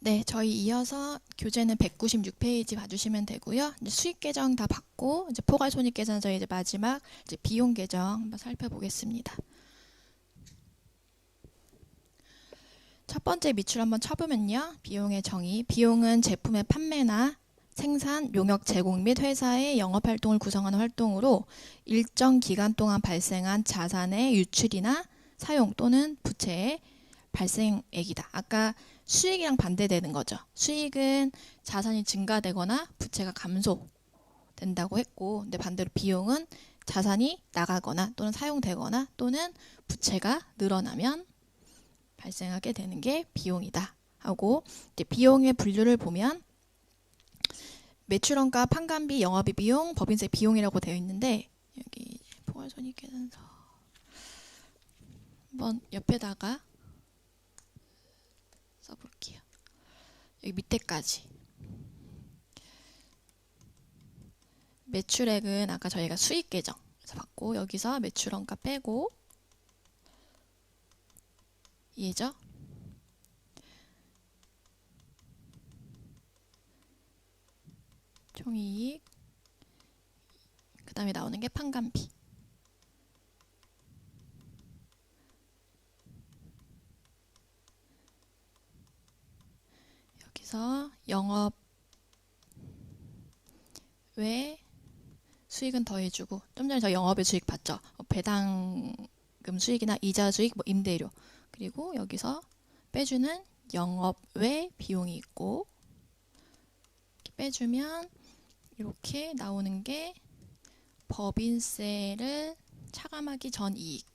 네, 저희 이어서 교재는 196페이지 봐주시면 되고요. 이제 수익 계정 다 봤고, 이제 포괄손익계산서 이제 마지막 이제 비용 계정 한번 살펴보겠습니다. 첫 번째 밑줄 한번 쳐보면요. 비용의 정의. 비용은 제품의 판매나 생산, 용역 제공 및 회사의 영업활동을 구성하는 활동으로 일정 기간 동안 발생한 자산의 유출이나 사용 또는 부채의 발생액이다. 아까 수익이랑 반대되는 거죠. 수익은 자산이 증가되거나 부채가 감소된다고 했고, 근데 반대로 비용은 자산이 나가거나 또는 사용되거나 또는 부채가 늘어나면 발생하게 되는 게 비용이다 하고, 이제 비용의 분류를 보면 매출원가, 판관비, 영업비 비용, 법인세 비용이라고 되어 있는데, 여기 포괄손익계산서 한번 옆에다가 써볼게요. 여기 밑에까지. 매출액은 아까 저희가 수익 계정에서 봤고, 여기서 매출원가 빼고, 이해죠? 총이익, 그 다음에 나오는 게 판관비. 여기서 영업 외 수익은 더해주고, 좀 전에 저 영업의 수익 봤죠? 배당금 수익이나 이자 수익, 뭐 임대료. 그리고 여기서 빼주는 영업 외 비용이 있고, 이렇게 빼주면 이렇게 나오는 게 법인세를 차감하기 전 이익,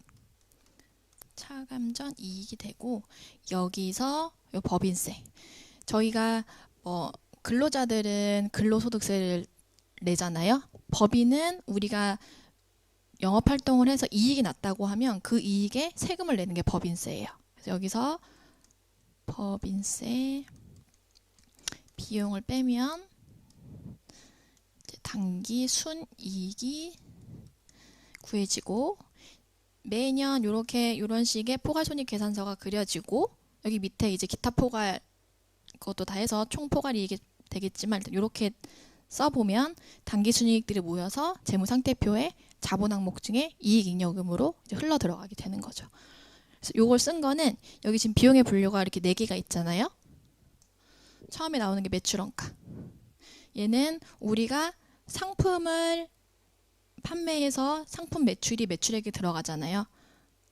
차감 전 이익이 되고, 여기서 요 법인세. 저희가 근로자들은 근로소득세를 내잖아요. 법인은 우리가 영업활동을 해서 이익이 났다고 하면 그 이익에 세금을 내는 게 법인세예요. 그래서 여기서 법인세 비용을 빼면 당기 순이익이 구해지고, 매년 이런 식의 포괄손익계산서가 그려지고, 여기 밑에 이제 기타 포괄 그것도 다 해서 총 포괄이익이 되겠지만, 일단 이렇게 써보면 당기순이익들이 모여서 재무상태표에 자본 항목 중에 이익잉여금으로 이제 흘러 들어가게 되는 거죠. 그래서 이걸 쓴 거는 여기 지금 비용의 분류가 이렇게 4개가 있잖아요. 처음에 나오는 게 매출원가. 얘는 우리가 상품을 판매해서 상품 매출이 매출액에 들어가잖아요.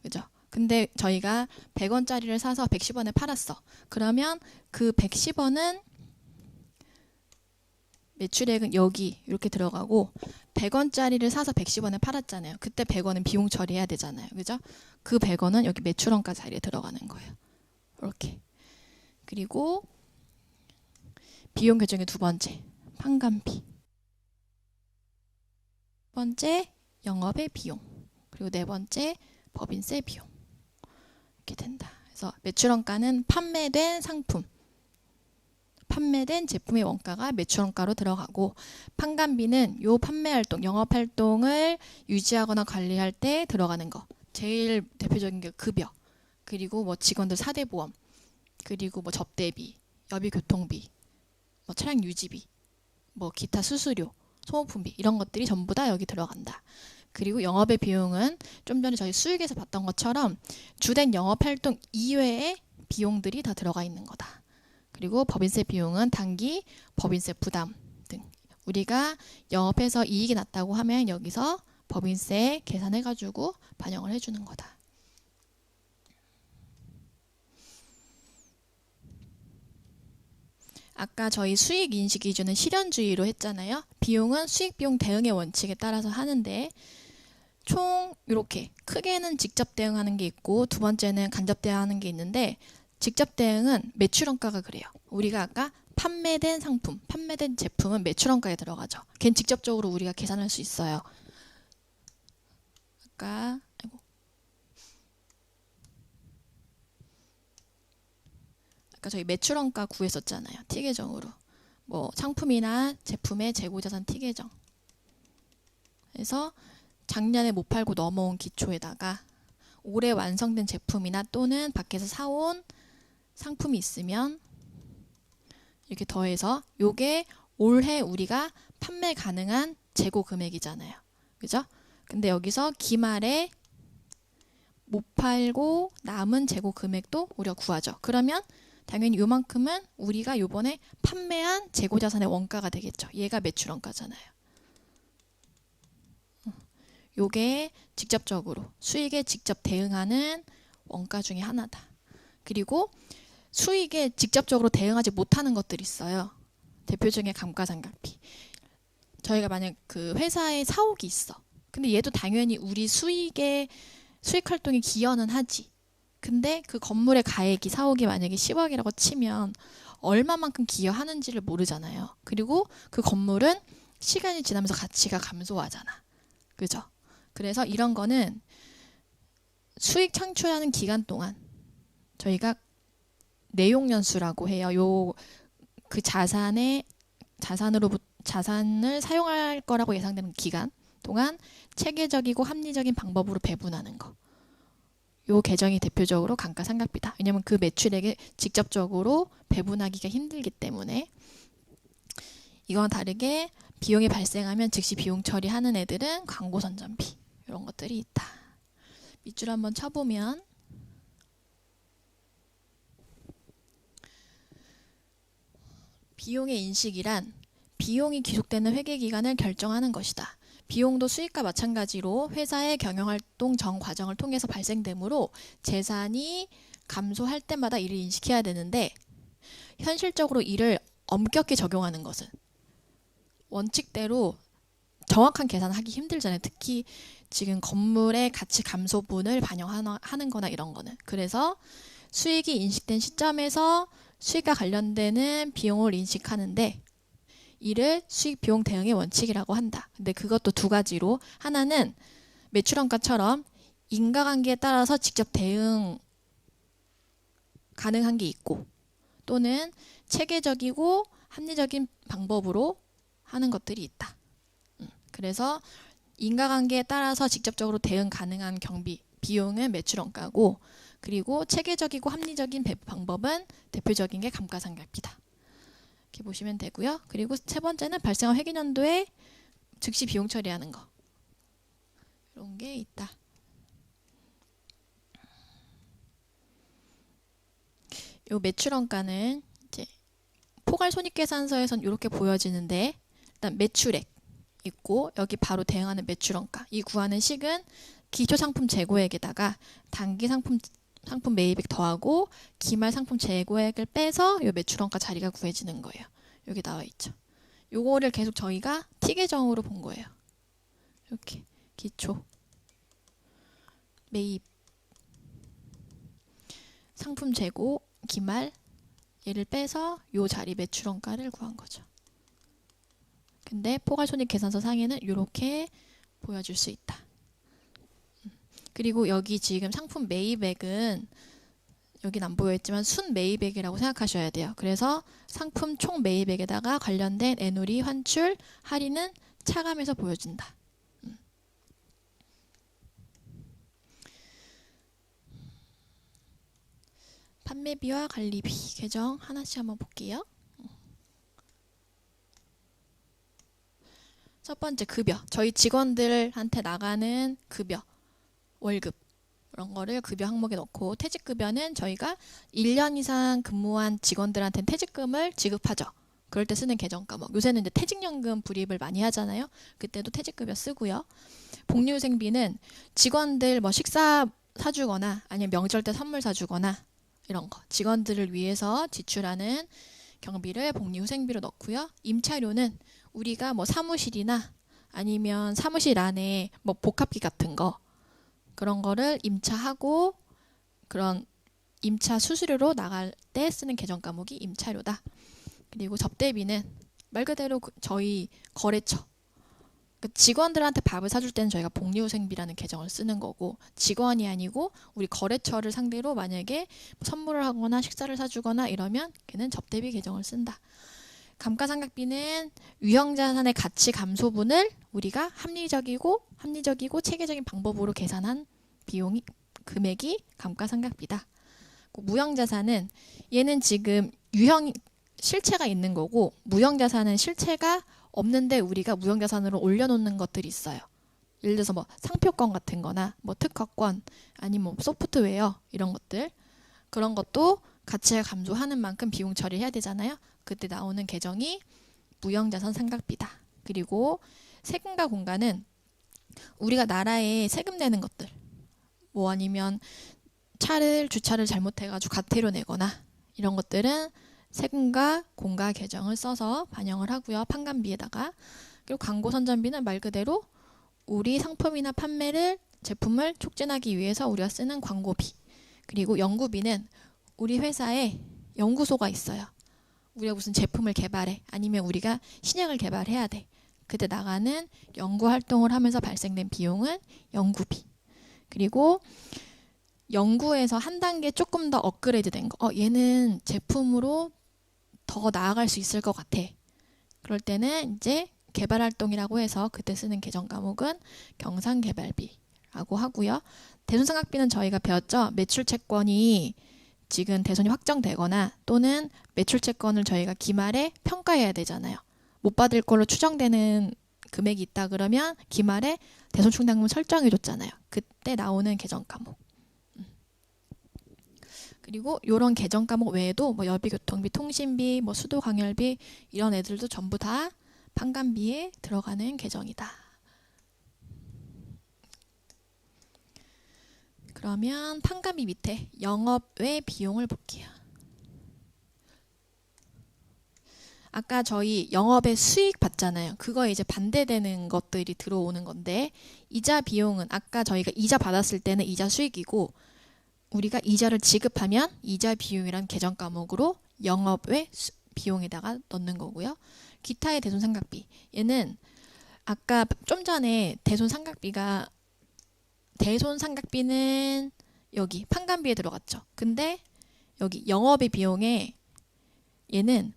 그죠? 근데 저희가 100원짜리를 사서 110원에 팔았어. 그러면 그 110원은 매출액은 여기 이렇게 들어가고, 100원짜리를 사서 110원에 팔았잖아요. 그때 100원은 비용 처리해야 되잖아요. 그죠? 그 100원은 여기 매출원가 자리에 들어가는 거예요. 이렇게. 그리고 비용 계정의 두 번째, 판관비. 세 번째, 영업의 비용. 그리고 네 번째, 법인세 비용. 이렇게 된다. 그래서 매출원가는 판매된 상품, 판매된 제품의 원가가 매출원가로 들어가고, 판관비는 요 판매활동, 영업활동을 유지하거나 관리할 때 들어가는 거. 제일 대표적인 게 급여, 그리고 뭐 직원들 사대보험, 그리고 뭐 접대비, 여비교통비, 뭐 차량 유지비, 뭐 기타 수수료, 소모품비, 이런 것들이 전부 다 여기 들어간다. 그리고 영업의 비용은 좀 전에 저희 수익에서 봤던 것처럼 주된 영업활동 이외의 비용들이 다 들어가 있는 거다. 그리고 법인세 비용은 단기 법인세 부담 등, 우리가 영업해서 이익이 났다고 하면 여기서 법인세 계산해가지고 반영을 해주는 거다. 아까 저희 수익 인식 기준은 실현주의로 했잖아요. 비용은 수익 비용 대응의 원칙에 따라서 하는데, 총 이렇게 크게는 직접 대응하는 게 있고, 두 번째는 간접 대응하는 게 있는데, 직접 대응은 매출원가가 그래요. 우리가 아까 판매된 상품, 판매된 제품은 매출원가에 들어가죠. 걔는 직접적으로 우리가 계산할 수 있어요. 아까 저희 매출원가 구했었잖아요. T계정으로. 뭐 상품이나 제품의 재고자산 T계정. 그래서 작년에 못 팔고 넘어온 기초에다가 올해 완성된 제품이나 또는 밖에서 사온 상품이 있으면 이렇게 더해서 요게 올해 우리가 판매 가능한 재고 금액이잖아요. 그죠? 근데 여기서 기말에 못 팔고 남은 재고 금액도 우리가 구하죠. 그러면 당연히 요만큼은 우리가 요번에 판매한 재고 자산의 원가가 되겠죠. 얘가 매출 원가잖아요. 요게 직접적으로 수익에 직접 대응하는 원가 중에 하나다. 그리고 수익에 직접적으로 대응하지 못하는 것들이 있어요. 대표적인 감가상각비. 저희가 만약 그 회사에 사옥이 있어. 근데 얘도 당연히 우리 수익 활동에 기여는 하지. 근데 그 건물의 가액이 사옥이 만약에 10억이라고 치면 얼마만큼 기여하는지를 모르잖아요. 그리고 그 건물은 시간이 지나면서 가치가 감소하잖아. 그죠? 그래서 이런 거는 수익 창출하는 기간 동안 저희가 내용연수라고 해요. 그 자산을 사용할 거라고 예상되는 기간 동안 체계적이고 합리적인 방법으로 배분하는 거. 요 계정이 대표적으로 감가상각비다. 왜냐면 그 매출액에 직접적으로 배분하기가 힘들기 때문에. 이건 다르게 비용이 발생하면 즉시 비용 처리하는 애들은 광고 선전비. 이런 것들이 있다. 밑줄 한번 쳐보면 비용의 인식이란 비용이 기속되는 회계기간을 결정하는 것이다. 비용도 수익과 마찬가지로 회사의 경영활동 전 과정을 통해서 발생되므로 재산이 감소할 때마다 이를 인식해야 되는데 현실적으로 이를 엄격히 적용하는 것은 원칙대로 정확한 계산을 하기 힘들잖아요. 특히 지금 건물의 가치 감소분을 반영하는 거나 이런 거는. 그래서 수익이 인식된 시점에서 수익과 관련되는 비용을 인식하는데 이를 수익 비용 대응의 원칙이라고 한다. 근데 그것도 두 가지로, 하나는 매출원가처럼 인과관계에 따라서 직접 대응 가능한 게 있고, 또는 체계적이고 합리적인 방법으로 하는 것들이 있다. 그래서 인과관계에 따라서 직접적으로 대응 가능한 경비 비용은 매출원가고, 그리고 체계적이고 합리적인 방법은 대표적인 게 감가상각비다. 이렇게 보시면 되고요. 그리고 세 번째는 발생한 회계연도에 즉시 비용 처리하는 거. 이런 게 있다. 요 매출원가는 이제 포괄손익계산서에선 이렇게 보여지는데, 일단 매출액 있고 여기 바로 대응하는 매출원가. 이 구하는 식은 기초상품 재고액에다가 단기 상품 매입액 더하고 기말 상품 재고액을 빼서 요 매출원가 자리가 구해지는 거예요. 여기 나와 있죠. 요거를 계속 저희가 T 계정으로 본 거예요. 이렇게 기초 매입 상품 재고 기말 얘를 빼서 요 자리 매출원가를 구한 거죠. 근데 포괄손익계산서 상에는 이렇게 보여줄 수 있다. 그리고 여기 지금 상품 매입액은 여긴 안 보여있지만 순매입액이라고 생각하셔야 돼요. 그래서 상품 총 매입액에다가 관련된 애누리, 환출, 할인은 차감해서 보여준다. 판매비와 관리비 계정 하나씩 한번 볼게요. 첫 번째 급여. 저희 직원들한테 나가는 급여, 월급 이런 거를 급여 항목에 넣고, 퇴직급여는 저희가 1년 이상 근무한 직원들한테는 퇴직금을 지급하죠. 그럴 때 쓰는 계정 과목. 요새는 이제 퇴직연금 불입을 많이 하잖아요. 그때도 퇴직급여 쓰고요. 복리후생비는 직원들 뭐 식사 사주거나 아니면 명절 때 선물 사주거나 이런 거 직원들을 위해서 지출하는 경비를 복리후생비로 넣고요. 임차료는 우리가 뭐 사무실이나 아니면 사무실 안에 뭐 복합기 같은 거 그런 거를 임차하고 그런 임차 수수료로 나갈 때 쓰는 계정 과목이 임차료다. 그리고 접대비는 말 그대로 저희 거래처 직원들한테 밥을 사줄 때는 저희가 복리후생비라는 계정을 쓰는 거고, 직원이 아니고 우리 거래처를 상대로 만약에 선물을 하거나 식사를 사주거나 이러면 걔는 접대비 계정을 쓴다. 감가상각비는 유형자산의 가치 감소분을 우리가 합리적이고 체계적인 방법으로 계산한 금액이 감가상각비다. 무형자산은 얘는 지금 실체가 있는 거고, 무형자산은 실체가 없는데 우리가 무형자산으로 올려놓는 것들이 있어요. 예를 들어서 뭐 상표권 같은 거나 뭐 특허권, 아니면 뭐 소프트웨어 이런 것들, 그런 것도 가치가 감소하는 만큼 비용 처리해야 되잖아요. 그때 나오는 계정이 무형자산 삼각비다. 그리고 세금과 공과는 우리가 나라에 세금 내는 것들, 뭐 아니면 주차를 잘못해가지고 과태료 내거나 이런 것들은 세금과 공과 계정을 써서 반영을 하고요. 판관비에다가. 그리고 광고 선전비는 말 그대로 우리 상품이나 제품을 촉진하기 위해서 우리가 쓰는 광고비. 그리고 연구비는 우리 회사에 연구소가 있어요. 우리가 무슨 제품을 개발해, 아니면 우리가 신약을 개발해야 돼. 그때 나가는 연구 활동을 하면서 발생된 비용은 연구비. 그리고 연구에서 한 단계 조금 더 업그레이드 된 거. 얘는 제품으로 더 나아갈 수 있을 것 같아. 그럴 때는 이제 개발 활동이라고 해서 그때 쓰는 계정 과목은 경상개발비라고 하고요. 대손상각비는 저희가 배웠죠. 매출채권이 지금 대손이 확정되거나 또는 매출채권을 저희가 기말에 평가해야 되잖아요. 못 받을 걸로 추정되는 금액이 있다 그러면 기말에 대손충당금을 설정해 줬잖아요. 그때 나오는 계정 과목. 그리고 이런 계정 과목 외에도 뭐 여비교통비, 통신비, 뭐 수도광열비 이런 애들도 전부 다 판관비에 들어가는 계정이다. 그러면 판관비 밑에 영업외 비용을 볼게요. 아까 저희 영업의 수익 봤잖아요. 그거에 이제 반대되는 것들이 들어오는 건데, 이자 비용은 아까 저희가 이자 받았을 때는 이자 수익이고, 우리가 이자를 지급하면 이자 비용이란 계정 과목으로 영업외 비용에다가 넣는 거고요. 기타의 대손상각비. 얘는 아까 좀 전에 대손상각비는 여기 판관비에 들어갔죠. 근데 여기 영업의 비용에 얘는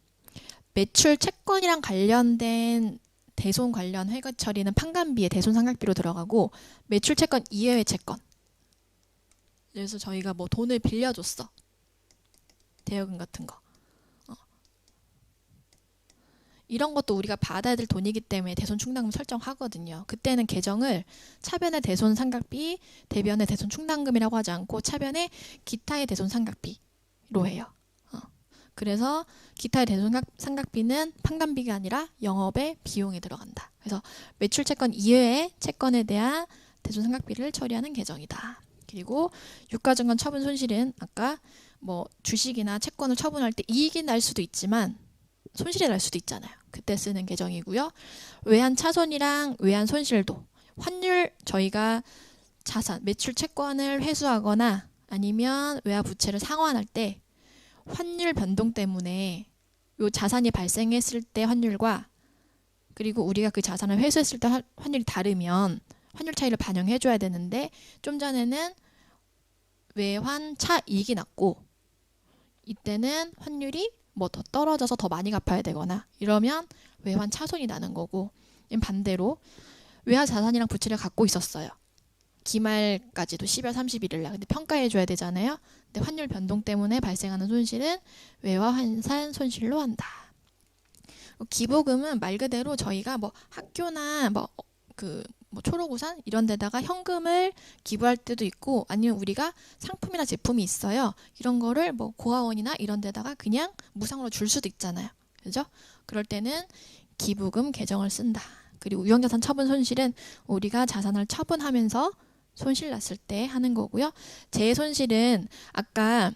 매출 채권이랑 관련된 대손 관련 회계 처리는 판관비에 대손상각비로 들어가고, 매출 채권 이외의 채권, 그래서 저희가 뭐 돈을 빌려줬어. 대여금 같은 거. 이런 것도 우리가 받아야 될 돈이기 때문에 대손충당금 설정하거든요. 그때는 계정을 차변의 대손상각비, 대변의 대손충당금이라고 하지 않고 차변의 기타의 대손상각비로 해요. 그래서 기타의 대손상각비는 판관비가 아니라 영업의 비용에 들어간다. 그래서 매출채권 이외의 채권에 대한 대손상각비를 처리하는 계정이다. 그리고 유가증권 처분 손실은 아까 뭐 주식이나 채권을 처분할 때 이익이 날 수도 있지만 손실이 날 수도 있잖아요. 그때 쓰는 계정이고요. 외환 차손이랑 외환 손실도 환율, 저희가 자산, 매출 채권을 회수하거나 아니면 외화 부채를 상환할 때 환율 변동 때문에 요 자산이 발생했을 때 환율과 그리고 우리가 그 자산을 회수했을 때 환율이 다르면 환율 차이를 반영해 줘야 되는데, 좀 전에는 외환 차익이 났고 이때는 환율이 뭐 더 떨어져서 더 많이 갚아야 되거나 이러면 외환 차손이 나는 거고, 반대로 외화 자산이랑 부채를 갖고 있었어요. 기말까지도 12월 31일 날. 근데 평가해 줘야 되잖아요. 근데 환율 변동 때문에 발생하는 손실은 외화 환산 손실로 한다. 기부금은 말 그대로 저희가 뭐 학교나 뭐 초록우산 이런 데다가 현금을 기부할 때도 있고, 아니면 우리가 상품이나 제품이 있어요. 이런 거를 뭐 고아원이나 이런 데다가 그냥 무상으로 줄 수도 있잖아요. 그죠? 그럴 때는 기부금 계정을 쓴다. 그리고 유형자산 처분 손실은 우리가 자산을 처분하면서 손실 났을 때 하는 거고요. 재손실은 아까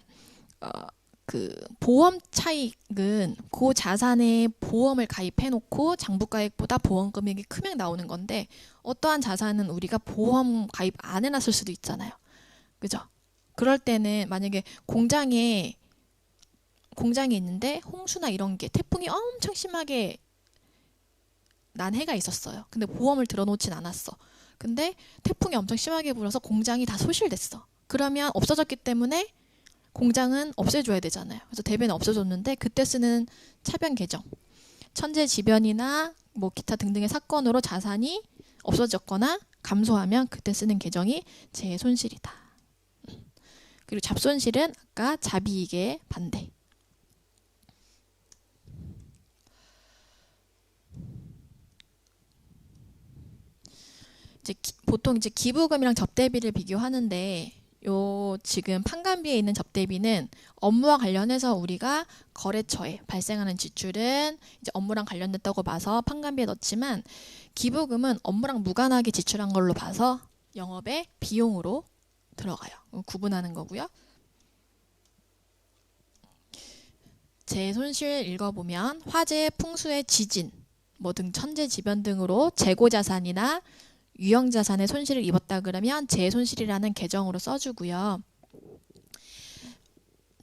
보험 차익은 그 자산에 보험을 가입해 놓고 장부가액보다 보험 금액이 크면 나오는 건데, 어떠한 자산은 우리가 보험 가입 안 해놨을 수도 있잖아요. 그죠? 그럴 때는 만약에 공장에 있는데 홍수나 이런 게 태풍이 엄청 심하게 난 해가 있었어요. 근데 보험을 들어놓진 않았어. 근데 태풍이 엄청 심하게 불어서 공장이 다 소실됐어. 그러면 없어졌기 때문에 공장은 없애줘야 되잖아요. 그래서 대변은 없어졌는데 그때 쓰는 차변 계정, 천재지변이나 뭐 기타 등등의 사건으로 자산이 없어졌거나 감소하면 그때 쓰는 계정이 재손실이다. 그리고 잡손실은 아까 잡이익의 반대. 이제 보통 이제 기부금이랑 접대비를 비교하는데 요 지금 판관비에 있는 접대비는 업무와 관련해서 우리가 거래처에 발생하는 지출은 이제 업무랑 관련됐다고 봐서 판관비에 넣지만 기부금은 업무랑 무관하게 지출한 걸로 봐서 영업의 비용으로 들어가요. 구분하는 거고요. 재 손실 읽어보면 화재, 풍수의 지진, 뭐 등 천재지변 등으로 재고자산이나 유형자산의 손실을 입었다 그러면 재손실이라는 계정으로 써주고요.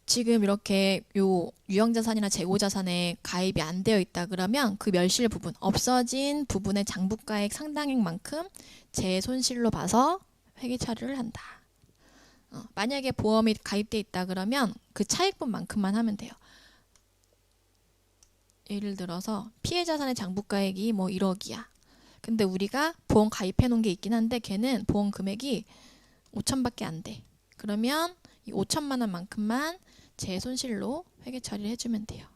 지금 이렇게 요 유형자산이나 재고자산에 가입이 안 되어 있다 그러면 그 멸실 부분, 없어진 부분의 장부가액 상당액만큼 재손실로 봐서 회계 처리를 한다. 만약에 보험이 가입돼 있다 그러면 그 차액분만큼만 하면 돼요. 예를 들어서 피해 자산의 장부가액이 뭐 1억이야. 근데 우리가 보험 가입해 놓은 게 있긴 한데 걔는 보험 금액이 5천밖에 안 돼. 그러면 이 5천만 원만큼만 재손실로 회계 처리를 해주면 돼요.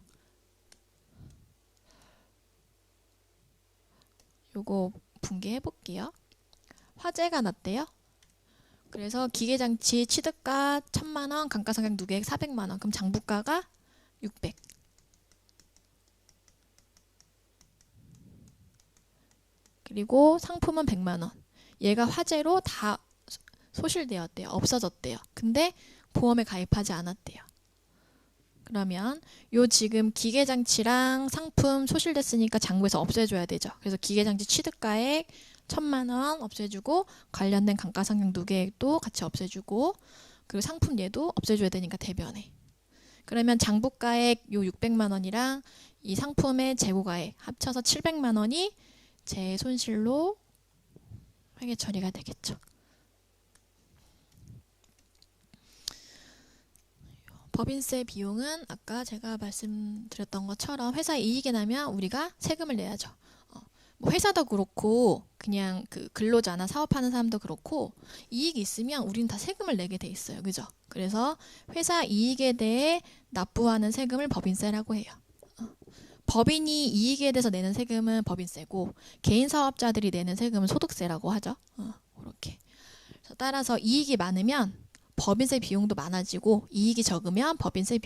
요거 분개해 볼게요. 화재가 났대요. 그래서 기계장치 취득가 1,000만 원, 감가상각 누계액 400만 원. 그럼 장부가가 600. 그리고 상품은 100만 원. 얘가 화재로 다 소실되었대요. 없어졌대요. 근데 보험에 가입하지 않았대요. 그러면 요 지금 기계장치랑 상품 소실됐으니까 장부에서 없애줘야 되죠. 그래서 기계장치 취득가액 1,000만 원 없애주고 관련된 감가상각 누계액도 같이 없애주고 그리고 상품 얘도 없애줘야 되니까 대변에. 그러면 장부가액 요 600만 원이랑 이 상품의 재고가액 합쳐서 700만 원이 재손실로 회계 처리가 되겠죠. 법인세 비용은 아까 제가 말씀드렸던 것처럼 회사 이익이 나면 우리가 세금을 내야죠. 뭐 회사도 그렇고 그냥 그 근로자나 사업하는 사람도 그렇고 이익이 있으면 우리는 다 세금을 내게 돼 있어요. 그죠? 그래서 회사 이익에 대해 납부하는 세금을 법인세라고 해요. 법인이 이익에 대해서 내는 세금은 법인세고 개인 사업자들이 내는 세금은 소득세라고 하죠. 그렇게. 따라서 이익이 많으면 법인세 비용도 많아지고 이익이 적으면 법인세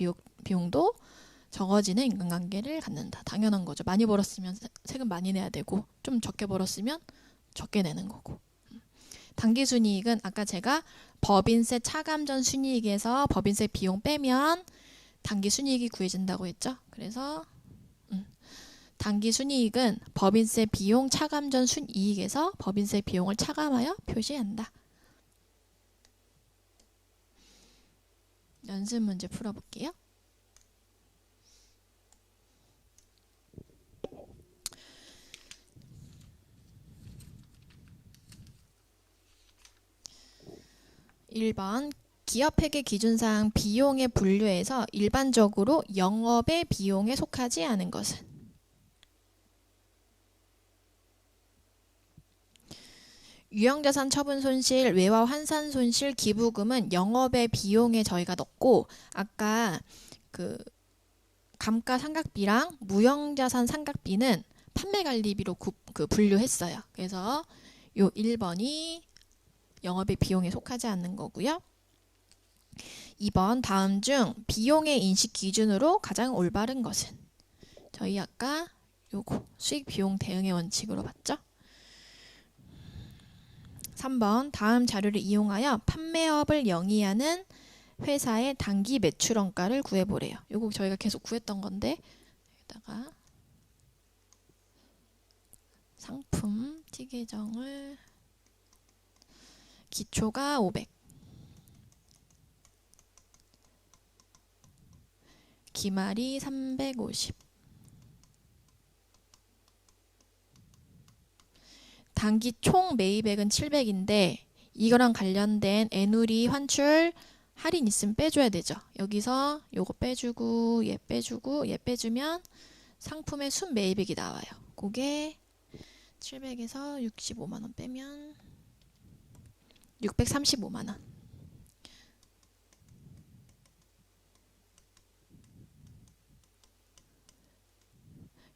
비용도 적어지는 인간관계를 갖는다. 당연한 거죠. 많이 벌었으면 세금 많이 내야 되고 좀 적게 벌었으면 적게 내는 거고. 당기순이익은 아까 제가 법인세 차감 전 순이익에서 법인세 비용 빼면 당기순이익이 구해진다고 했죠. 그래서 당기순이익은 법인세 비용 차감 전 순이익에서 법인세 비용을 차감하여 표시한다. 연습 문제 풀어볼게요. (1번) 기업회계 기준상 비용의 분류에서 일반적으로 영업의 비용에 속하지 않은 것은 유형자산 처분 손실, 외화 환산 손실, 기부금은 영업의 비용에 저희가 넣고 아까 그 감가상각비랑 무형자산 상각비는 판매관리비로 분류했어요. 그래서 요 1번이 영업의 비용에 속하지 않는 거고요. 2번 다음 중 비용의 인식 기준으로 가장 올바른 것은 저희 아까 요거 수익 비용 대응의 원칙으로 봤죠. 3번 다음 자료를 이용하여 판매업을 영위하는 회사의 단기 매출원가를 구해보래요. 요거 저희가 계속 구했던 건데 여기다가 상품 T계정을 기초가 500 기말이 350 단기 총 매입액은 700인데 이거랑 관련된 애누리 환출 할인 있으면 빼줘야 되죠. 여기서 요거 빼주고 얘 빼주고 얘 빼주면 상품의 순 매입액이 나와요. 그게 700에서 65만원 빼면 635만원.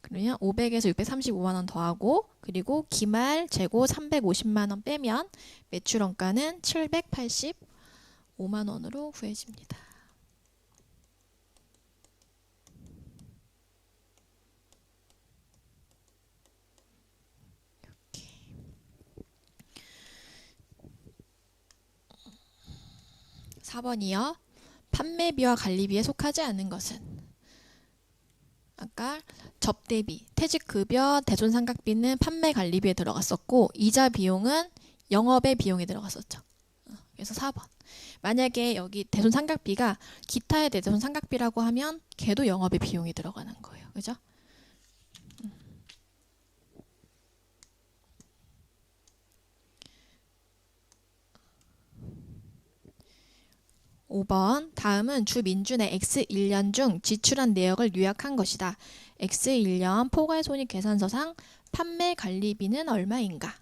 그러면 500에서 635만 원 더하고 그리고 기말 재고 350만 원 빼면 매출 원가는 785만 원으로 구해집니다. 이렇게. 4번이요. 판매비와 관리비에 속하지 않은 것은 아까 접대비, 퇴직급여, 대손상각비는 판매 관리비에 들어갔었고 이자 비용은 영업의 비용에 들어갔었죠. 그래서 4번. 만약에 여기 대손상각비가 기타의 대손상각비라고 하면 걔도 영업의 비용이 들어가는 거예요. 그죠? 5번. 다음은 주 민준의 X1년 중 지출한 내역을 요약한 것이다. X1년 포괄손익계산서상 판매 관리비는 얼마인가?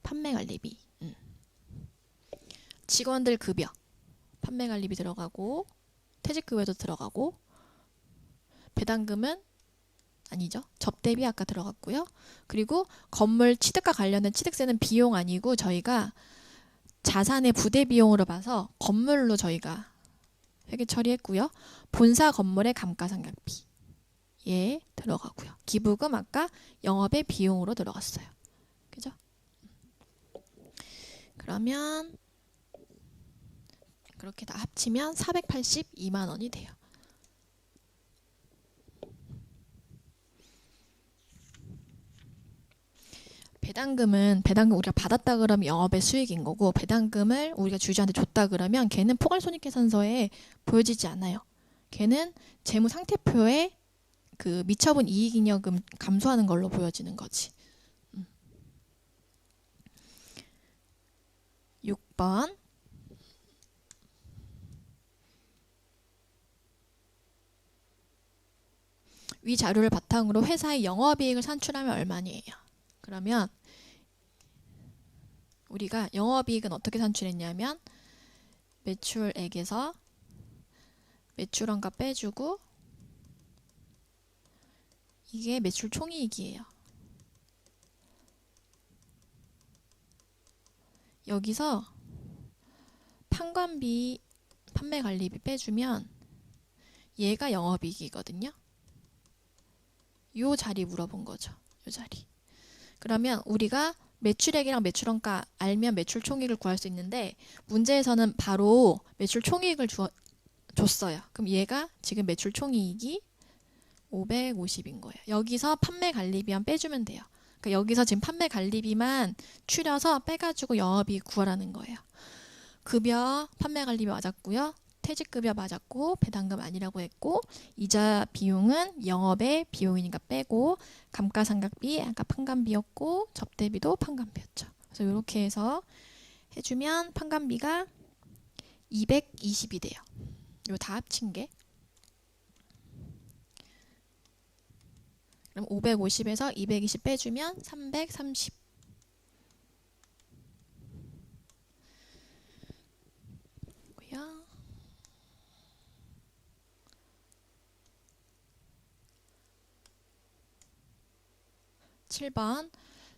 판매 관리비. 직원들 급여. 판매 관리비 들어가고 퇴직급여도 들어가고 배당금은 아니죠. 접대비 아까 들어갔고요. 그리고 건물 취득과 관련된 취득세는 비용 아니고 저희가 자산의 부대 비용으로 봐서 건물로 저희가 회계 처리했고요. 본사 건물의 감가상각비 예 들어가고요. 기부금 아까 영업의 비용으로 들어갔어요. 그죠? 그러면 그렇게 다 합치면 482만 원이 돼요. 배당금 우리가 받았다 그러면 영업의 수익인 거고 배당금을 우리가 주주한테 줬다 그러면 걔는 포괄손익계산서에 보여지지 않아요. 걔는 재무상태표에 그 미처분 이익잉여금 감소하는 걸로 보여지는 거지. 6번. 위 자료를 바탕으로 회사의 영업이익을 산출하면 얼마니에요? 그러면 우리가 영업이익은 어떻게 산출했냐면 매출액에서 매출원가 빼주고 이게 매출 총이익이에요. 여기서 판관비, 판매관리비 빼주면 얘가 영업이익이거든요. 요 자리 물어본 거죠. 요 자리. 그러면 우리가 매출액이랑 매출원가 알면 매출 총이익을 구할 수 있는데 문제에서는 바로 매출 총이익을 줬어요. 그럼 얘가 지금 매출 총이익이 550인 거예요. 여기서 판매 관리비만 빼주면 돼요. 그러니까 여기서 지금 판매 관리비만 추려서 빼가지고 영업이익 구하라는 거예요. 급여 판매 관리비 맞았고요. 퇴직급여 맞았고 배당금 아니라고 했고 이자 비용은 영업의 비용이니까 빼고 감가상각비 아까 판관비였고 접대비도 판관비였죠. 그래서 이렇게 해서 해주면 판관비가 220이 돼요. 이거 다 합친 게. 그럼 550에서 220 빼주면 330. 7번.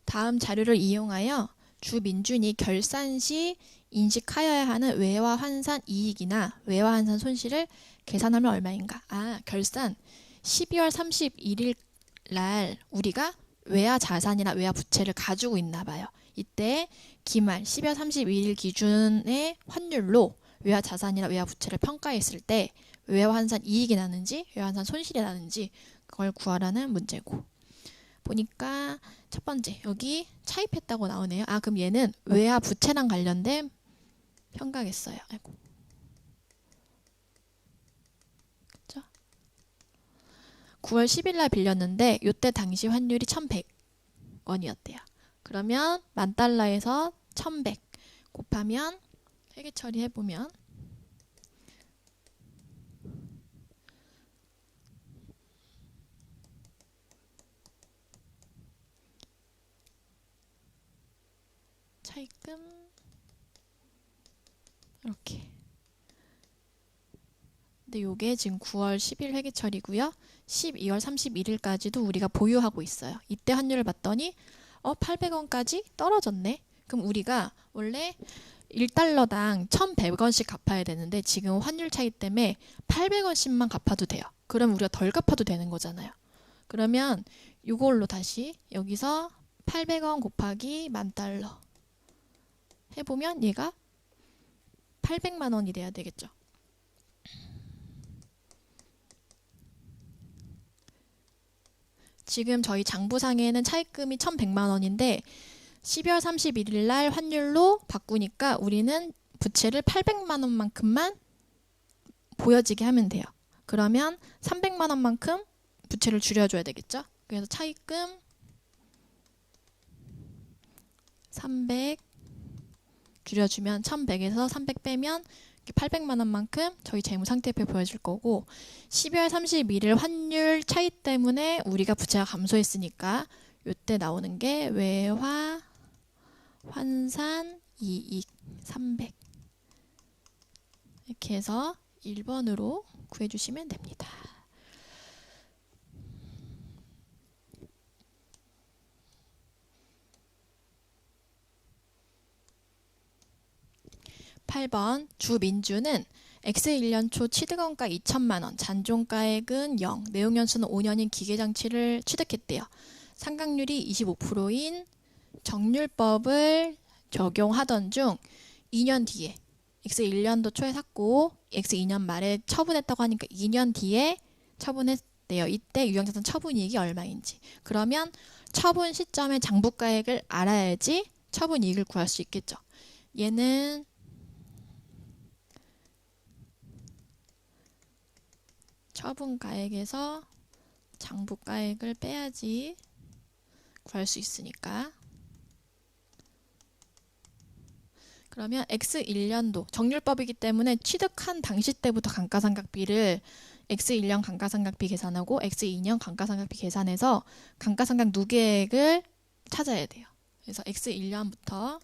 다음 자료를 이용하여 주 민준이 결산 시 인식하여야 하는 외화 환산 이익이나 외화 환산 손실을 계산하면 얼마인가? 결산 12월 31일 날 우리가 외화 자산이나 외화 부채를 가지고 있나 봐요. 이때 기말 12월 31일 기준의 환율로 외화 자산이나 외화 부채를 평가했을 때 외화 환산 이익이 나는지 외화 환산 손실이 나는지 그걸 구하라는 문제고. 보니까 첫 번째 여기 차입했다고 나오네요. 그럼 얘는 외화 부채랑 관련된 평가겠어요. 아이고. 그쵸? 9월 10일 날 빌렸는데 이때 당시 환율이 1,100원이었대요. 그러면 10,000달러에서 1,100 곱하면 회계 처리해보면 차입금 이렇게 근데 요게 지금 9월 10일 회계처리고요. 12월 31일까지도 우리가 보유하고 있어요. 이때 환율을 봤더니 800원까지 떨어졌네. 그럼 우리가 원래 1달러당 1,100원씩 갚아야 되는데 지금 환율 차이 때문에 800원씩만 갚아도 돼요. 그럼 우리가 덜 갚아도 되는 거잖아요. 그러면 이걸로 다시 여기서 800원 곱하기 10,000달러 해보면 얘가 800만 원이 돼야 되겠죠. 지금 저희 장부상에는 차입금이 1,100만 원인데 12월 31일 날 환율로 바꾸니까 우리는 부채를 800만 원만큼만 보여지게 하면 돼요. 그러면 300만 원만큼 부채를 줄여줘야 되겠죠. 그래서 차입금 300 줄여주면 1,100에서 300 빼면 800만 원만큼 저희 재무상태표 보여줄 거고 12월 31일 환율 차이 때문에 우리가 부채가 감소했으니까 이때 나오는 게 외화 환산 이익 300 이렇게 해서 1번으로 구해주시면 됩니다. (8번) 주민주는 X 1년 초 취득원가 2천만원, 잔존가액은 0, 내용연수는 5년인 기계장치를 취득했대요. 상각률이 25%인 정률법을 적용하던 중 2년 뒤에 X 1년도 초에 샀고 X 2년 말에 처분했다고 하니까 2년 뒤에 처분했대요. 이때 유형자산 처분이익이 얼마인지. 그러면 처분 시점의 장부가액을 알아야지 처분이익을 구할 수 있겠죠. 얘는 처분가액에서 장부가액을 빼야지 구할 수 있으니까. 그러면 X1년도 정률법이기 때문에 취득한 당시 때부터 감가상각비를 X1년 감가상각비 계산하고 X2년 감가상각비 계산해서 감가상각 누계액을 찾아야 돼요. 그래서 X1년부터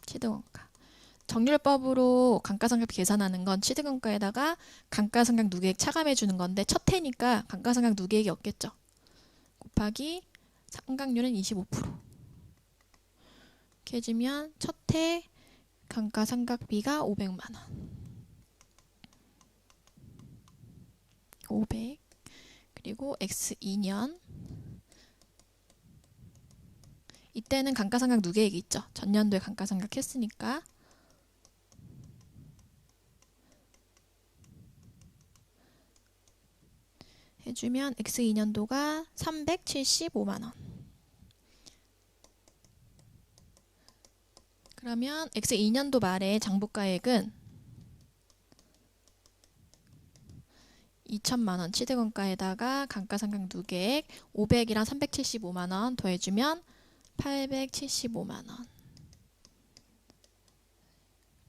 취득원가. 정률법으로 감가상각비 계산하는 건 취득원가에다가 감가상각 누계액 차감해 주는 건데 첫 해니까 감가상각 누계액이 없겠죠. 곱하기 상각률은 25%. 이렇게 해주면 첫 해 감가상각비가 500만 원. 500. 그리고 X2년. 이때는 감가상각 누계액이 있죠. 전년도에 감가상각 했으니까. 해주면 X2년도가 375만 원. 그러면 X2년도 말에 장부가액은 2천만 원 취득원가에다가 감가상각 누계액 500이랑 375만 원 더해주면 875만 원.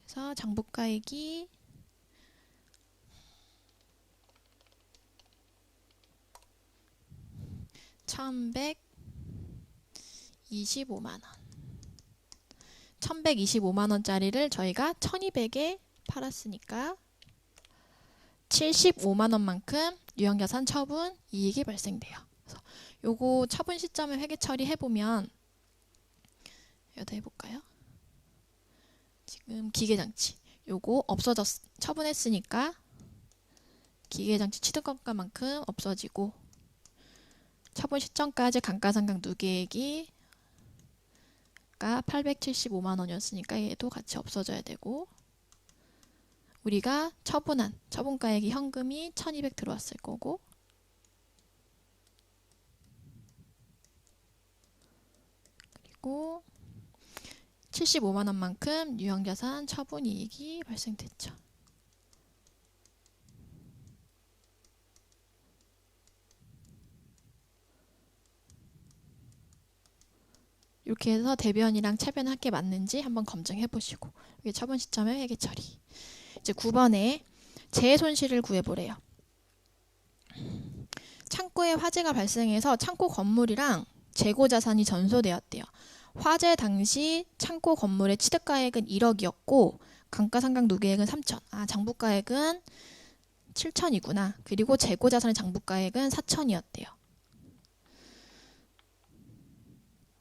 그래서 장부가액이 1,125만 원. 1,125만 원짜리를 저희가 1,200에 팔았으니까 75만 원만큼 유형자산 처분 이익이 발생돼요. 그래서 요거 처분 시점에 회계 처리해보면 여기다 해볼까요? 지금 기계장치 요거 처분했으니까 기계장치 취득원가만큼 없어지고 처분 시점까지 감가상각 누계액이 875만 원이었으니까 얘도 같이 없어져야 되고 우리가 처분한 처분가액이 현금이 1,200 들어왔을 거고 그리고 75만 원만큼 유형자산 처분이익이 발생됐죠. 이렇게 해서 대변이랑 차변 합계 맞는지 한번 검증해 보시고 이게 처분 시점의 회계 처리. 이제 9번에 재해 손실을 구해보래요. 창고에 화재가 발생해서 창고 건물이랑 재고 자산이 전소되었대요. 화재 당시 창고 건물의 취득가액은 1억이었고 감가상각 누계액은 3천. 아, 장부가액은 7천이구나. 그리고 재고자산의 장부가액은 4천이었대요.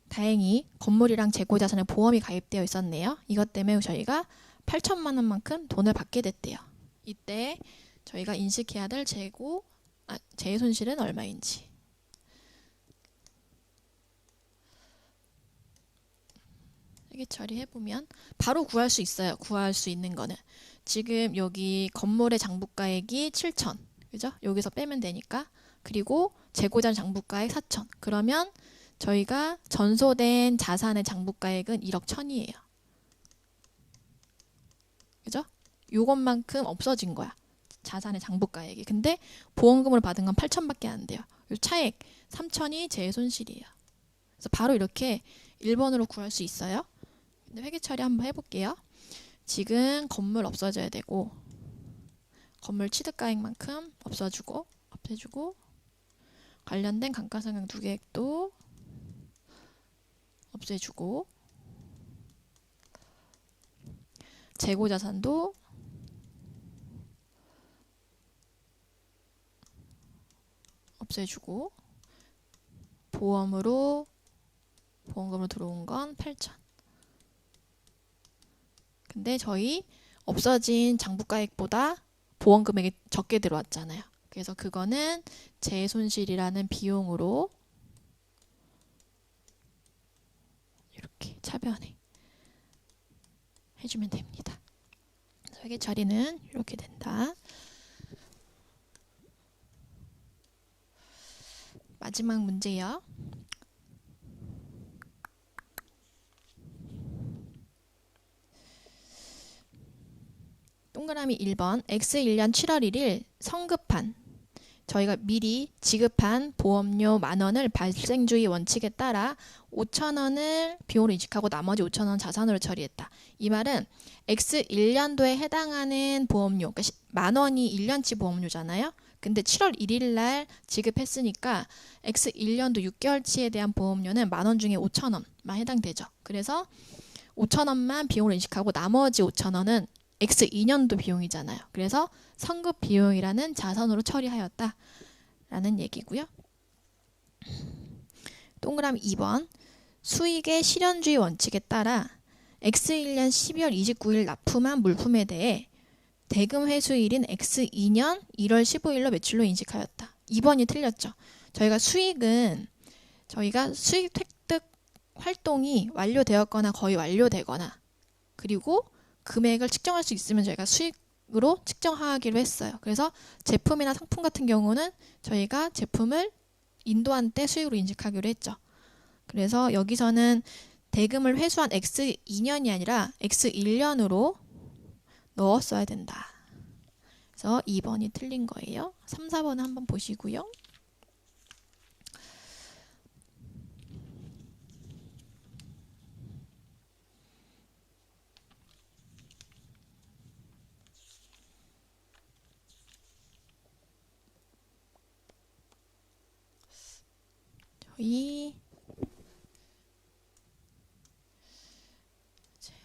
다행히 건물이랑 재고자산에 보험이 가입되어 있었네요. 이것 때문에 저희가 8천만 원만큼 돈을 받게 됐대요. 이때 저희가 인식해야 될 재해 손실은 얼마인지. 이게 처리해보면 바로 구할 수 있어요. 구할 수 있는 거는. 지금 여기 건물의 장부가액이 7천. 그죠? 여기서 빼면 되니까. 그리고 재고자산 장부가액 4천. 그러면 저희가 전소된 자산의 장부가액은 1억 1천이에요. 그죠? 요것만큼 없어진 거야. 자산의 장부가액이. 근데 보험금으로 받은 건 8천밖에 안 돼요. 요 차액 3천이 재해 손실이에요. 그래서 바로 이렇게 1번으로 구할 수 있어요. 근데 회계 처리 한번 해볼게요. 지금 건물 없어져야 되고 건물 취득가액만큼 없애주고 관련된 감가상각 누계액도 없애주고 재고자산도 없애주고 보험금으로 들어온 건 8천. 근데 저희 없어진 장부가액보다 보험금액이 적게 들어왔잖아요. 그래서 그거는 재해손실이라는 비용으로 이렇게 차변에 해주면 됩니다. 회계 처리는 이렇게 된다. 마지막 문제요. 동그라미 1번 X1년 7월 1일 성급한 저희가 미리 지급한 보험료 10,000원을 발생주의 원칙에 따라 5,000원을 비용으로 인식하고 나머지 5,000원 자산으로 처리했다. 이 말은 X1년도에 해당하는 보험료, 그러니까 10,000원이 1년치 보험료잖아요. 근데 7월 1일 날 지급했으니까 X1년도 6개월치에 대한 보험료는 10,000원 중에 5,000원만 해당되죠. 그래서 5,000원만 비용으로 인식하고 나머지 5,000원은 X2년도 비용이잖아요. 그래서 성급 비용이라는 자산으로 처리하였다 라는 얘기고요. 동그라미 2번 수익의 실현주의 원칙에 따라 X1년 12월 29일 납품한 물품에 대해 대금 회수일인 X2년 1월 15일로 매출로 인식하였다. 2번이 틀렸죠. 저희가 수익은 저희가 수익 획득 활동이 완료되었거나 거의 완료되거나 그리고 금액을 측정할 수 있으면 저희가 수익으로 측정하기로 했어요. 그래서 제품이나 상품 같은 경우는 저희가 제품을 인도한 때 수익으로 인식하기로 했죠. 그래서 여기서는 대금을 회수한 X2년이 아니라 X1년으로 넣었어야 된다. 그래서 2번이 틀린 거예요. 3, 4번은 한번 보시고요. 저희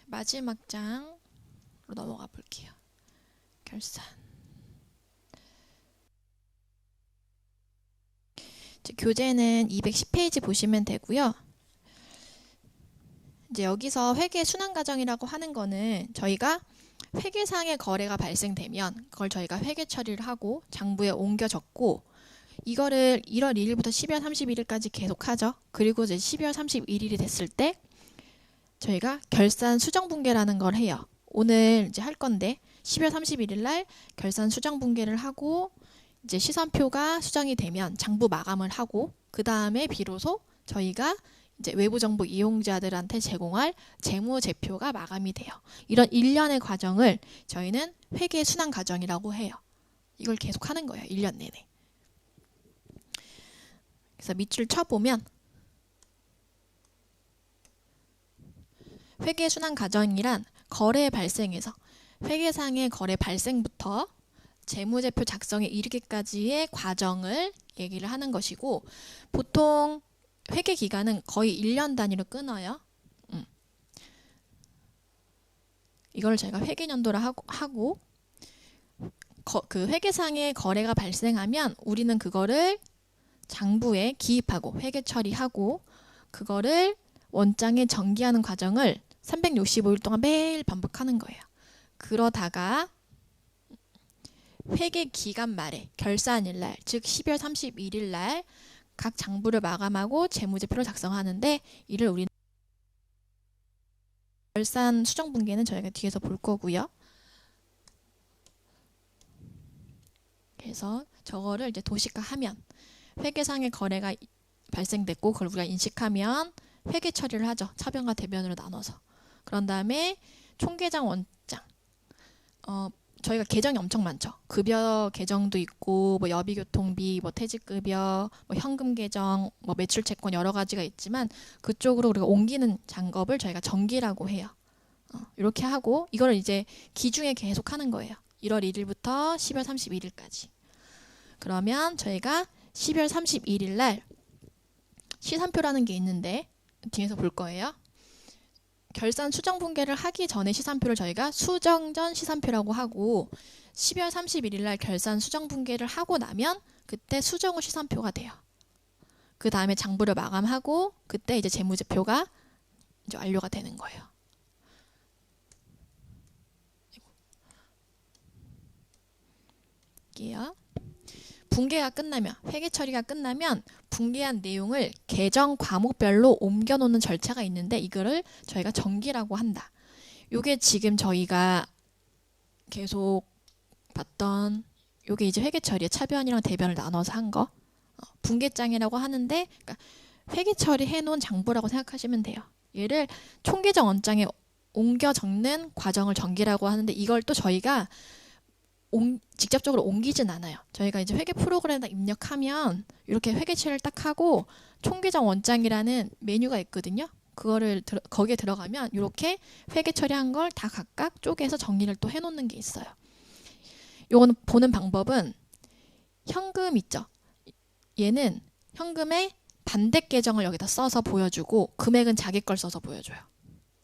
마지막 장으로 넘어가 볼게요. 결산. 교재는 210페이지 보시면 되고요. 이제 여기서 회계 순환 과정이라고 하는 거는 저희가 회계상의 거래가 발생되면 그걸 저희가 회계 처리를 하고 장부에 옮겨 적고 이거를 1월 1일부터 12월 31일까지 계속 하죠. 그리고 이제 12월 31일이 됐을 때 저희가 결산 수정 분계라는 걸 해요. 오늘 이제 할 건데 12월 31일 날 결산 수정 분계를 하고 이제 시선표가 수정이 되면 장부 마감을 하고 그 다음에 비로소 저희가 이제 외부 정보 이용자들한테 제공할 재무제표가 마감이 돼요. 이런 일련의 과정을 저희는 회계 순환 과정이라고 해요. 이걸 계속 하는 거예요. 1년 내내. 그래서 밑줄 쳐보면 회계 순환 과정이란 거래 발생에서 회계상의 거래 발생부터 재무제표 작성에 이르기까지의 과정을 얘기를 하는 것이고 보통 회계 기간은 거의 1년 단위로 끊어요. 이걸 저희가 회계연도라 하고 그 회계상의 거래가 발생하면 우리는 그거를 장부에 기입하고 회계 처리하고 그거를 원장에 정기하는 과정을 365일 동안 매일 반복하는 거예요. 그러다가 회계 기간 말에 결산일 날, 즉 12월 31일 날 각 장부를 마감하고 재무제표를 작성하는데 이를 우리는 결산 수정 분기는 저희가 뒤에서 볼 거고요. 그래서 저거를 이제 도식화하면 회계상의 거래가 발생됐고 그걸 우리가 인식하면 회계 처리를 하죠. 차변과 대변으로 나눠서. 그런 다음에 총계장 원장. 저희가 계정이 엄청 많죠. 급여 계정도 있고 뭐 여비교통비, 뭐 퇴직급여, 뭐 현금 계정, 뭐 매출채권 여러 가지가 있지만 그쪽으로 우리가 옮기는 작업을 저희가 정기라고 해요. 이렇게 하고 이걸 이제 기중에 계속 하는 거예요. 1월 1일부터 12월 31일까지. 그러면 저희가 12월 31일 날 시산표라는 게 있는데 뒤에서 볼 거예요. 결산 수정 분계를 하기 전에 시산표를 저희가 수정 전 시산표라고 하고 12월 31일 날 결산 수정 분계를 하고 나면 그때 수정 후 시산표가 돼요. 그 다음에 장부를 마감하고 그때 이제 재무제표가 이제 완료가 되는 거예요. 볼게요. 분계가 끝나면 회계 처리가 끝나면 분계한 내용을 계정 과목별로 옮겨 놓는 절차가 있는데 이거를 저희가 정기라고 한다. 요게 지금 저희가 계속 봤던 요게 이제 회계 처리의 차변이랑 대변을 나눠서 한 거. 분계장이라고 하는데 그러니까 회계 처리해 놓은 장부라고 생각하시면 돼요. 얘를 총계정 원장에 옮겨 적는 과정을 정기라고 하는데 이걸 또 저희가 직접적으로 옮기진 않아요. 저희가 이제 회계 프로그램에 입력하면 이렇게 회계 처리를 딱 하고 총계정 원장이라는 메뉴가 있거든요. 그거를 거기에 들어가면 이렇게 회계 처리한 걸 다 각각 쪼개서 정리를 또 해놓는 게 있어요. 요거는 보는 방법은 현금 있죠. 얘는 현금의 반대 계정을 여기다 써서 보여주고 금액은 자기 걸 써서 보여줘요.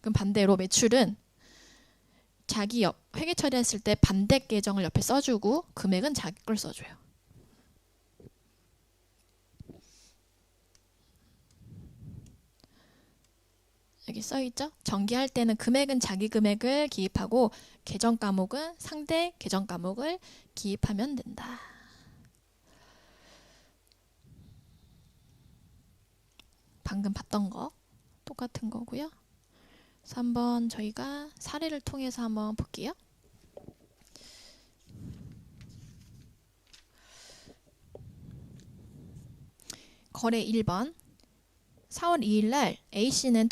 그럼 반대로 매출은 자기 회계 처리했을 때 반대 계정을 옆에 써주고 금액은 자기 걸 써줘요. 여기 써있죠? 정기할 때는 금액은 자기 금액을 기입하고 계정 과목은 상대 계정 과목을 기입하면 된다. 방금 봤던 거 똑같은 거고요. 그래서 한번 저희가 사례를 통해서 한번 볼게요. 거래 1번 4월 2일 날 A씨는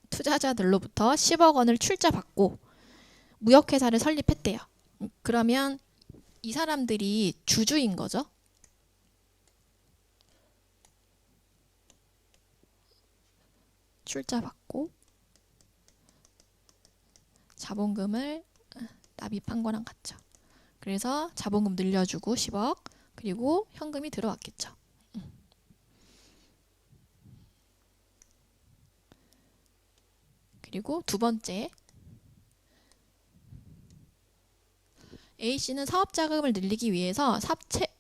투자자들로부터 10억 원을 출자받고 무역회사를 설립했대요. 그러면 이 사람들이 주주인 거죠. 출자받고 자본금을 납입한 거랑 같죠. 그래서 자본금 늘려주고 10억 그리고 현금이 들어왔겠죠. 그리고 두 번째 A씨는 사업자금을 늘리기 위해서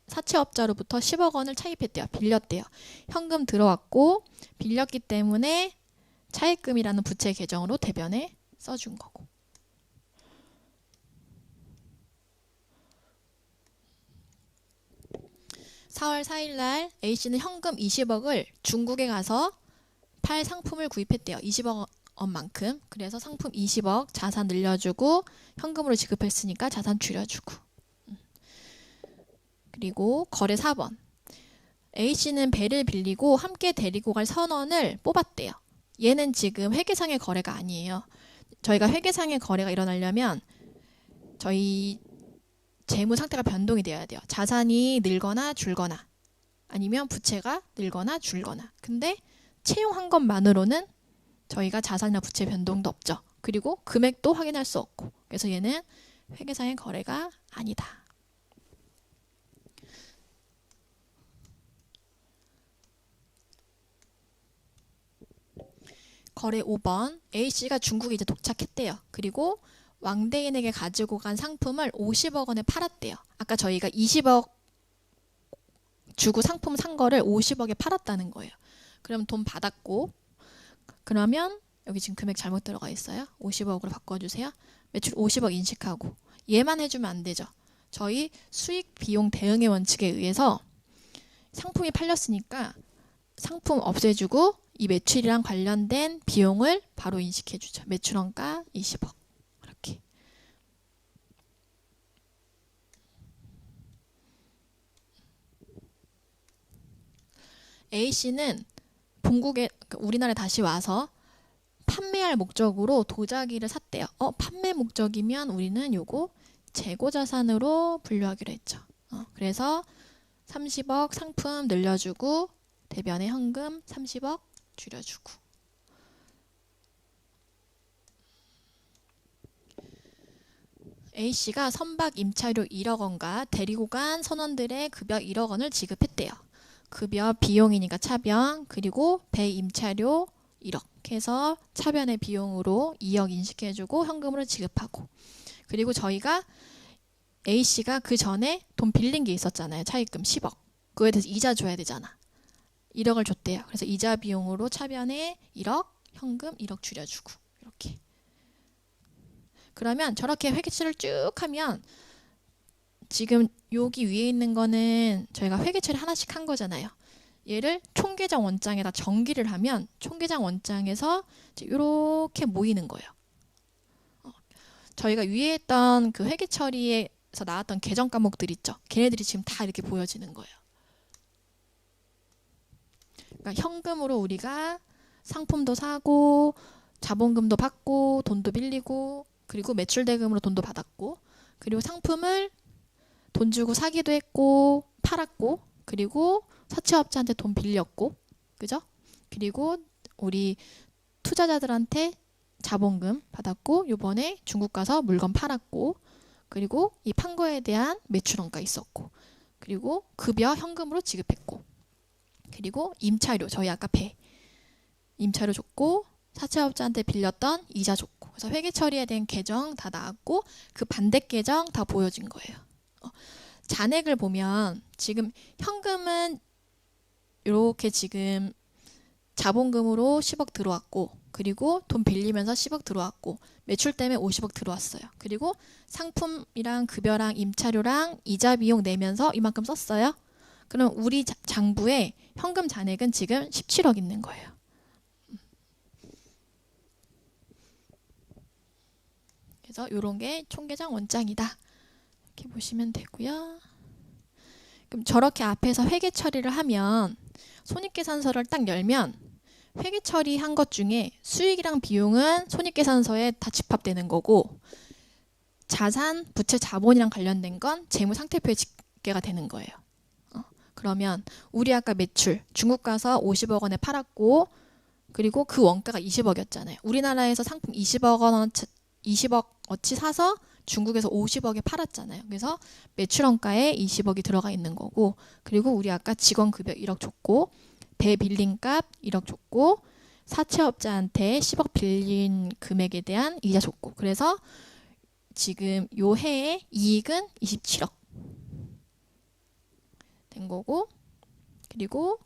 사채업자로부터 10억 원을 차입했대요. 빌렸대요. 현금 들어왔고 빌렸기 때문에 차입금이라는 부채 계정으로 대변에 써준 거고. (4월 4일) 날 A씨는 현금 20억을 중국에 가서 팔 상품을 구입했대요. 20억 원만큼. 그래서 상품 20억 자산 늘려주고 현금으로 지급했으니까 자산 줄여주고. 그리고 거래 4번 A씨는 배를 빌리고 함께 데리고 갈 선원을 뽑았대요. 얘는 지금 회계상의 거래가 아니에요. 저희가 회계상의 거래가 일어나려면 저희 재무 상태가 변동이 되어야 돼요. 자산이 늘거나 줄거나 아니면 부채가 늘거나 줄거나. 근데 채용한 것만으로는 저희가 자산이나 부채 변동도 없죠. 그리고 금액도 확인할 수 없고. 그래서 얘는 회계상의 거래가 아니다. 거래 5번. A씨가 중국에 이제 도착했대요. 그리고 왕대인에게 가지고 간 상품을 50억 원에 팔았대요. 아까 저희가 20억 주고 상품 산 거를 50억에 팔았다는 거예요. 그럼 돈 받았고, 그러면 여기 지금 금액 잘못 들어가 있어요. 50억으로 바꿔주세요. 매출 50억 인식하고. 얘만 해주면 안 되죠. 저희 수익 비용 대응의 원칙에 의해서 상품이 팔렸으니까 상품 없애주고 이 매출이랑 관련된 비용을 바로 인식해주죠. 매출원가 20억. 이렇게. A씨는 본국에, 우리나라에 다시 와서 판매할 목적으로 도자기를 샀대요. 판매 목적이면 우리는 요거 재고자산으로 분류하기로 했죠. 그래서 30억 상품 늘려주고 대변에 현금 30억 줄여주고. A씨가 선박 임차료 1억 원과 데리고 간 선원들의 급여 1억 원을 지급했대요. 급여 비용이니까 차변, 그리고 배 임차료 1억 해서 차변의 비용으로 2억 인식해주고 현금으로 지급하고. 그리고 저희가 A씨가 그 전에 돈 빌린 게 있었잖아요. 차입금 10억. 그거에 대해서 이자 줘야 되잖아. 1억을 줬대요. 그래서 이자 비용으로 차변에 1억, 현금 1억 줄여주고. 이렇게. 그러면 저렇게 회계처리를 쭉 하면 지금 여기 위에 있는 거는 저희가 회계처리 하나씩 한 거잖아요. 얘를 총계장 원장에다 정기를 하면 총계장 원장에서 이렇게 모이는 거예요. 저희가 위에 했던 그 회계처리에서 나왔던 계정 과목들 있죠. 걔네들이 지금 다 이렇게 보여지는 거예요. 그러니까 현금으로 우리가 상품도 사고 자본금도 받고 돈도 빌리고 그리고 매출대금으로 돈도 받았고 그리고 상품을 돈 주고 사기도 했고 팔았고 그리고 사채업자한테 돈 빌렸고 그죠? 그리고 우리 투자자들한테 자본금 받았고 요번에 중국 가서 물건 팔았고 그리고 이 판 거에 대한 매출원가 있었고 그리고 급여 현금으로 지급했고 그리고 임차료 저희 아까 배 임차료 줬고 사채업자한테 빌렸던 이자 줬고 그래서 회계 처리에 대한 계정 다 나왔고 그 반대 계정 다 보여진 거예요. 잔액을 보면 지금 현금은 이렇게 지금 자본금으로 10억 들어왔고 그리고 돈 빌리면서 10억 들어왔고 매출 때문에 50억 들어왔어요. 그리고 상품이랑 급여랑 임차료랑 이자 비용 내면서 이만큼 썼어요. 그럼 우리 장부에 현금 잔액은 지금 17억 있는 거예요. 그래서 이런 게 총계장 원장이다. 이렇게 보시면 되고요. 그럼 저렇게 앞에서 회계 처리를 하면 손익계산서를 딱 열면 회계 처리한 것 중에 수익이랑 비용은 손익계산서에 다 집합되는 거고 자산, 부채, 자본이랑 관련된 건 재무상태표에 집계가 되는 거예요. 그러면 우리 아까 매출 중국 가서 50억 원에 팔았고 그리고 그 원가가 20억이었잖아요. 우리나라에서 상품 20억어치 사서 중국에서 50억에 팔았잖아요. 그래서 매출원가에 20억이 들어가 있는 거고 그리고 우리 아까 직원급여 1억 줬고 배 빌린 값 1억 줬고 사채업자한테 10억 빌린 금액에 대한 이자 줬고 그래서 지금 요 해의 이익은 27억 된 거고 그리고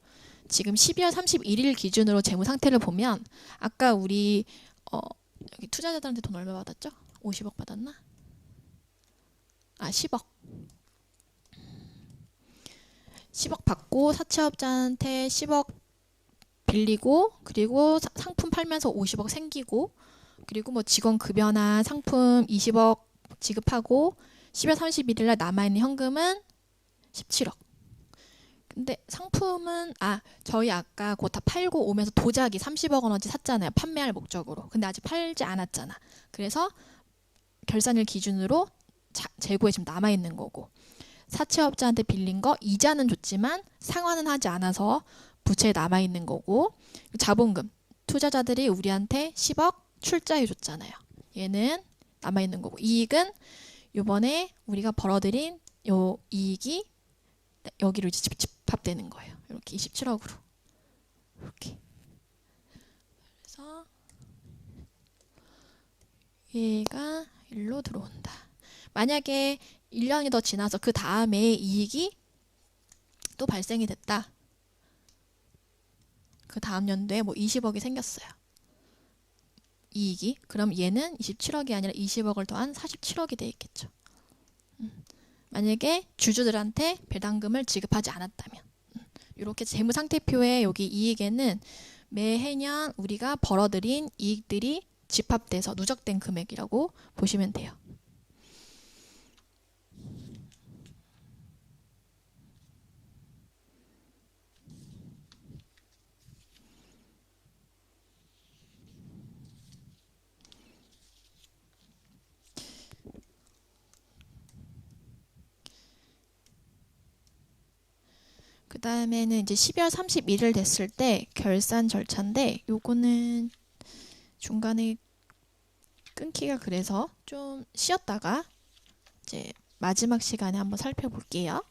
지금 12월 31일 기준으로 재무 상태를 보면 아까 우리 여기 투자자들한테 돈 얼마 받았죠? 50억 받았나? 10억. 10억 받고 사채업자한테 10억 빌리고 그리고 상품 팔면서 50억 생기고 그리고 뭐 직원 급여나 상품 20억 지급하고 12월 31일 날 남아있는 현금은 17억. 근데 상품은 저희 아까 그거 다 팔고 오면서 도자기 30억 원어치 샀잖아요. 판매할 목적으로. 근데 아직 팔지 않았잖아. 그래서 결산일 기준으로 재고에 지금 남아있는 거고 사채업자한테 빌린 거 이자는 줬지만 상환은 하지 않아서 부채에 남아있는 거고 자본금 투자자들이 우리한테 10억 출자해 줬잖아요. 얘는 남아있는 거고 이익은 요번에 우리가 벌어들인 요 이익이 여기로 이제 집합되는 거예요. 이렇게 27억으로 이렇게. 그래서 얘가 일로 들어온다. 만약에 1년이 더 지나서 그 다음에 이익이 또 발생이 됐다. 그 다음 연도에 뭐 20억이 생겼어요. 이익이. 그럼 얘는 27억이 아니라 20억을 더한 47억이 돼 있겠죠. 만약에 주주들한테 배당금을 지급하지 않았다면. 이렇게 재무상태표에 여기 이익에는 매해년 우리가 벌어들인 이익들이 집합돼서 누적된 금액이라고 보시면 돼요. 그 다음에는 이제 12월 31일 됐을 때 결산 절차인데 요거는 중간에 끊기가 그래서 좀 쉬었다가 이제 마지막 시간에 한번 살펴볼게요.